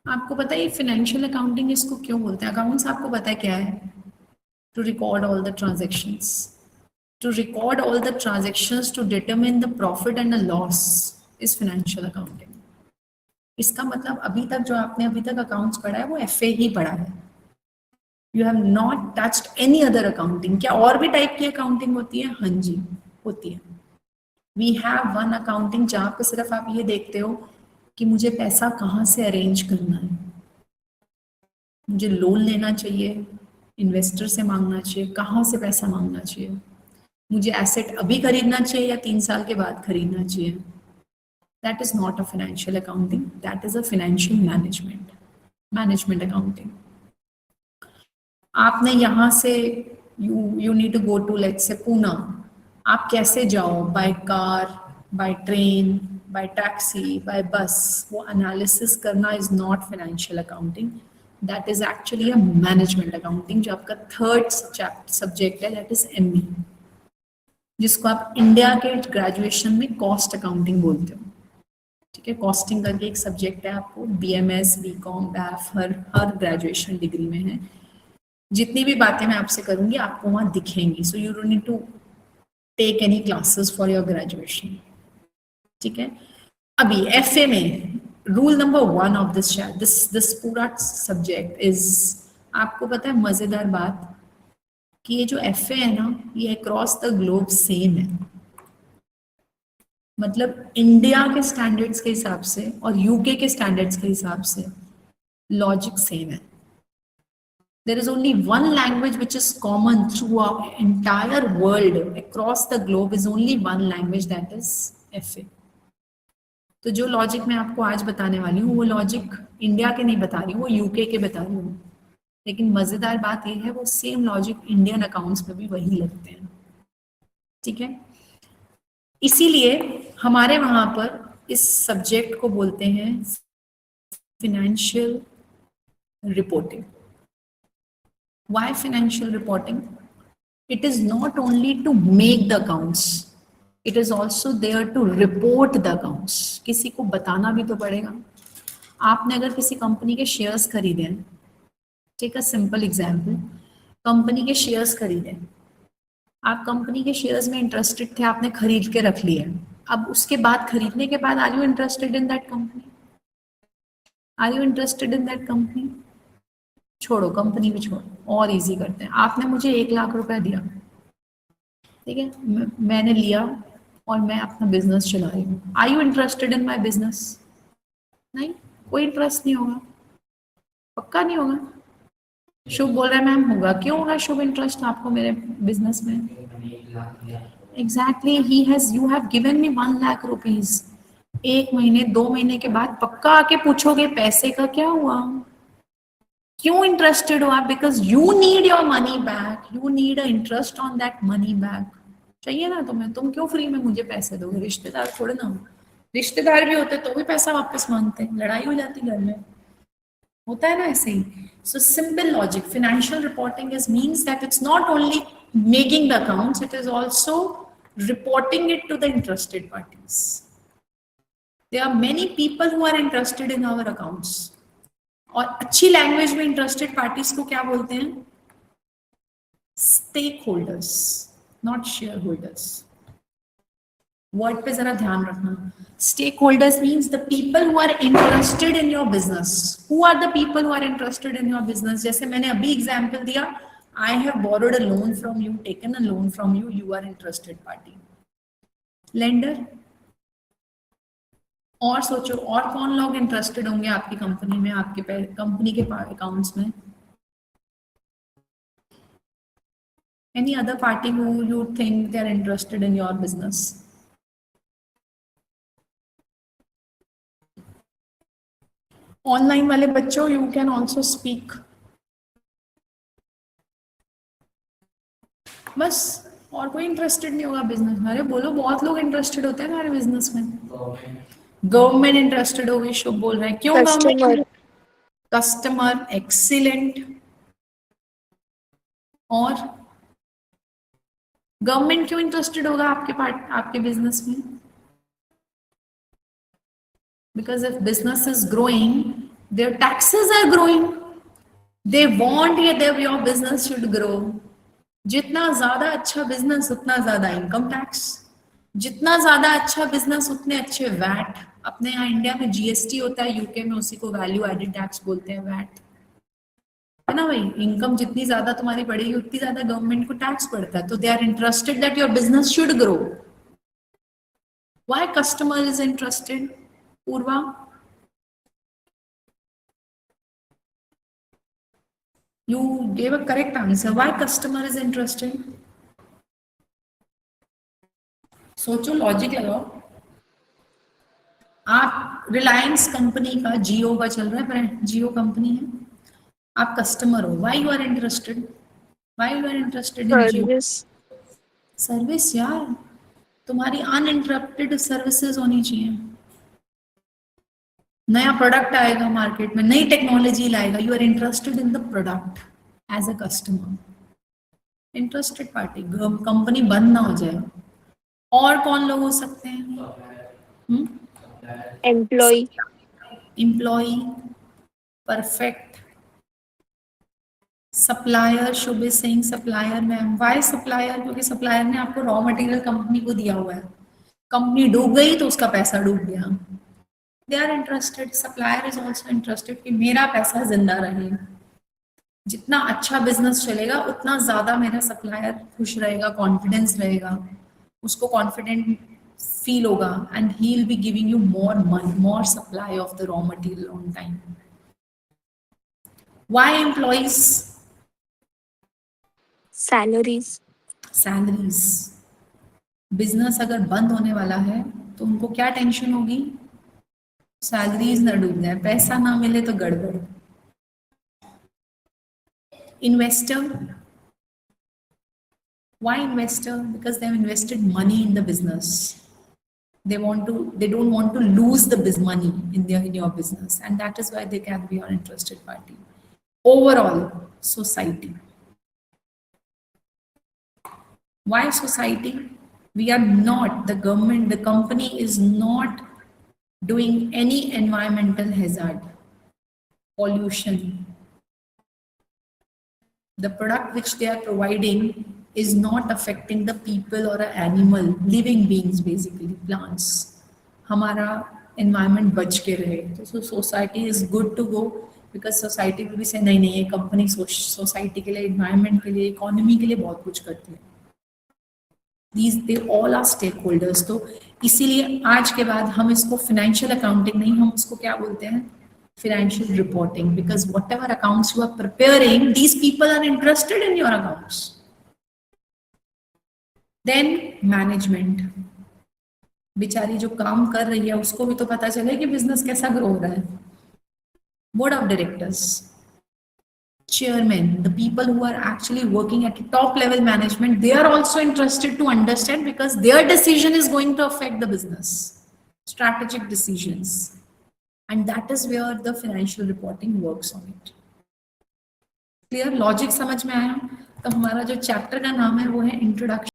आपको पता है फाइनेंशियल अकाउंटिंग इसको क्यों बोलते हैं? अकाउंट्स आपको पता है क्या है? To record all the transactions, to record all the transactions to determine the profit and the loss is financial accounting. इसका मतलब अभी तक जो आपने अभी तक अकाउंट्स पढ़ा है वो एफए ही पढ़ा है. You have not touched any other accounting. क्या और भी टाइप की अकाउंटिंग होती है? हाँ जी होती है. वी हैव वन अकाउंटिंग जहाँ पे सिर्फ आप ये देखते हो कि मुझे पैसा कहाँ से अरेंज करना है, मुझे लोन लेना चाहिए, इन्वेस्टर से मांगना चाहिए, कहाँ से पैसा मांगना चाहिए, मुझे एसेट अभी खरीदना चाहिए या 3 साल के बाद खरीदना चाहिए. That is not a financial accounting, that is a financial management accounting. आपने यहाँ से you need to go to let's say Poona. आप कैसे जाओ? By car, by train, by taxi, by bus. वो एनालिसिस करना is not financial accounting, that is actually a management accounting, जो आपका थर्ड सब्जेक्ट है, दैट इज एमई, जिसको आप इंडिया के ग्रेजुएशन में कॉस्ट अकाउंटिंग बोलते हो. ठीक है, कॉस्टिंग करके एक सब्जेक्ट है, आपको बीएमएस, बीकॉम, बैफ हर ग्रेजुएशन डिग्री में है. जितनी भी बातें मैं आपसे करूंगी आपको वहां दिखेंगी. So you don't need to take any classes for your graduation. ठीक है. अभी एफए में रूल नंबर 1 ऑफ दिस पूरा सब्जेक्ट इज, आपको पता है मजेदार बात कि ये जो एफए है ना, ये अक्रॉस द ग्लोब सेम है. मतलब इंडिया के स्टैंडर्ड्स के हिसाब से और यूके के स्टैंडर्ड्स के हिसाब से लॉजिक सेम है. There is only one language which is common through our entire world across the globe is only one language, that is FA. तो जो लॉजिक मैं आपको आज बताने वाली हूँ वो लॉजिक इंडिया के नहीं बता रही हूँ, वो यूके के बता रही हूँ. लेकिन मजेदार बात यह है वो सेम लॉजिक इंडियन अकाउंट्स में भी वही लगते हैं. ठीक है. इसीलिए हमारे वहां पर इस सब्जेक्ट को बोलते हैं financial reporting. Why financial reporting? It is not only to make the accounts, it is also there to report the accounts. किसी को बताना भी तो पड़ेगा. आपने अगर किसी कंपनी के शेयर्स खरीदे हैं, take a simple example, company के शेयर्स खरीदे, आप कंपनी के शेयर्स में इंटरेस्टेड थे, आपने खरीद के रख लिए. अब उसके बाद खरीदने के बाद are you interested in that company? Are you interested in that company? छोड़ो, कंपनी भी छोड़ो, और इजी करते हैं. आपने मुझे 1 लाख रुपया दिया, ठीक है, मैंने लिया और मैं अपना बिजनेस चला रही हूँ. Are you interested in my business? नहीं, कोई इंटरेस्ट नहीं होगा, पक्का नहीं होगा. शुभ बोल रहा है मैम होगा. क्यों होगा शुभ इंटरेस्ट आपको मेरे बिजनेस में? Exactly, he has, you have given me 1 lakh rupees. 1 महीने 2 महीने के बाद पक्का आके पूछोगे पैसे का क्या हुआ? क्यों इंटरेस्टेड हो आप? Because you need your money back, you need a interest on that money back. चाहिए ना तुम्हें, तुम क्यों फ्री में मुझे पैसे दोगे? रिश्तेदार थोड़े ना, रिश्तेदार भी होते तो भी पैसा वापस मांगते, लड़ाई हो जाती घर में, होता है ना ऐसे ही. So simple logic, financial reporting is means that it's not only making the accounts, it is also reporting it to the interested parties. There are many people who are interested in our accounts. और अच्छी language में interested parties को क्या बोलते हैं? Stake holders, not share holders. Word पे जरा ध्यान रखना. Stake holders means the people who are interested in your business. Who are the people who are interested in your business? जैसे मैंने अभी एग्जाम्पल दिया, I have borrowed a loan from you, taken a loan from you, you are interested party, lender. और सोचो और कौन लोग interested होंगे आपकी कंपनी में, आपके कंपनी के अकाउंट्स में? Any other party who you think they are interested in your business? Online वाले बच्चों, you can also speak. बस, और कोई इंटरेस्टेड नहीं होगा बिजनेस में? अरे बोलो, बहुत लोग इंटरेस्टेड होते हैं हमारे बिजनेस में. गवर्नमेंट इंटरेस्टेड होगी, शुभ बोल रहे हैं. क्यों गवर्नमेंट? Customer, excellent. और गवर्नमेंट क्यों इंटरेस्टेड होगा आपके बिजनेस में? Because if business is growing, their taxes are growing. They want that your business should grow. जितना ज्यादा अच्छा बिजनेस उतना ज्यादा इनकम टैक्स, जितना ज्यादा अच्छा बिजनेस उतने अच्छे वैट. अपने यहाँ इंडिया में जीएसटी होता है, यूके में उसी को वैल्यू एडेड टैक्स बोलते हैं, वैट, है ना भाई. इनकम जितनी ज्यादा तुम्हारी बढ़ेगी उतनी ज्यादा गवर्नमेंट को टैक्स पड़ता है. तो they are interested that your business should grow. Why customer is interested? Purva, you gave a correct answer. Why customer is interested? सोचो, लॉजिक लगाओ. आप रिलायंस कंपनी का, जियो का चल रहा है ब्रांड, जियो कंपनी है, आप कस्टमर हो. Why you are interested? Why you are interested in Jio? Service यार, तुम्हारी अनइंटरप्टेड सर्विसेज होनी चाहिए. नया प्रोडक्ट आएगा मार्केट में, नई टेक्नोलॉजी लाएगा, you are interested in the product as a customer. Interested party. Company बंद ना हो जाए. और कौन लोग हो सकते हैं? Employ. Employ, perfect. Supplier, Shubh is saying supplier. Ma'am, why supplier? क्योंकि सप्लायर ने आपको रॉ मटेरियल कंपनी को दिया हुआ है. कंपनी डूब गई तो उसका पैसा डूब गया. They are interested. Supplier is also interested कि मेरा पैसा जिंदा रहे. जितना अच्छा बिजनेस चलेगा उतना ज्यादा मेरा सप्लायर खुश रहेगा, कॉन्फिडेंस रहेगा, उसको कॉन्फिडेंट फील होगा, and he will be giving you more money, more supply of the raw material on time. Why employees? Salaries. Salaries. Business अगर बंद होने वाला है तो उनको क्या टेंशन होगी? सैलरीज ना डूब जाए, पैसा ना मिले तो गड़बड़. Investor. Why investor? Because they have invested money in the business. They don't want to lose the money in your business, and that is why they can be an interested party. Overall, society. Why society? We are not, the government, the company is not doing any environmental hazard, pollution. The product which they are providing is not affecting the people or an animal, living beings, basically plants. हमारा environment बच के रहे. तो society is good to go, because society will be say नहीं नहीं, ये company society के लिए, environment के लिए, इकोनॉमी के लिए बहुत कुछ करती है. They all are stakeholders. तो इसीलिए आज के बाद हम इसको financial accounting नहीं, हम उसको क्या बोलते हैं? Financial reporting. Because whatever accounts you are preparing, these people are interested in your accounts. Then management. बेचारी जो काम कर रही है उसको भी तो पता चले कि बिजनेस कैसा ग्रो हो रहा है. Board of directors, chairman, the people who are actually working at top level management, they are also interested to understand, because their decision is going to affect the business, strategic decisions. And that is where the financial reporting works on it. Clear? Logic समझ में आया? तो हमारा जो chapter का नाम है वो है इंट्रोडक्शन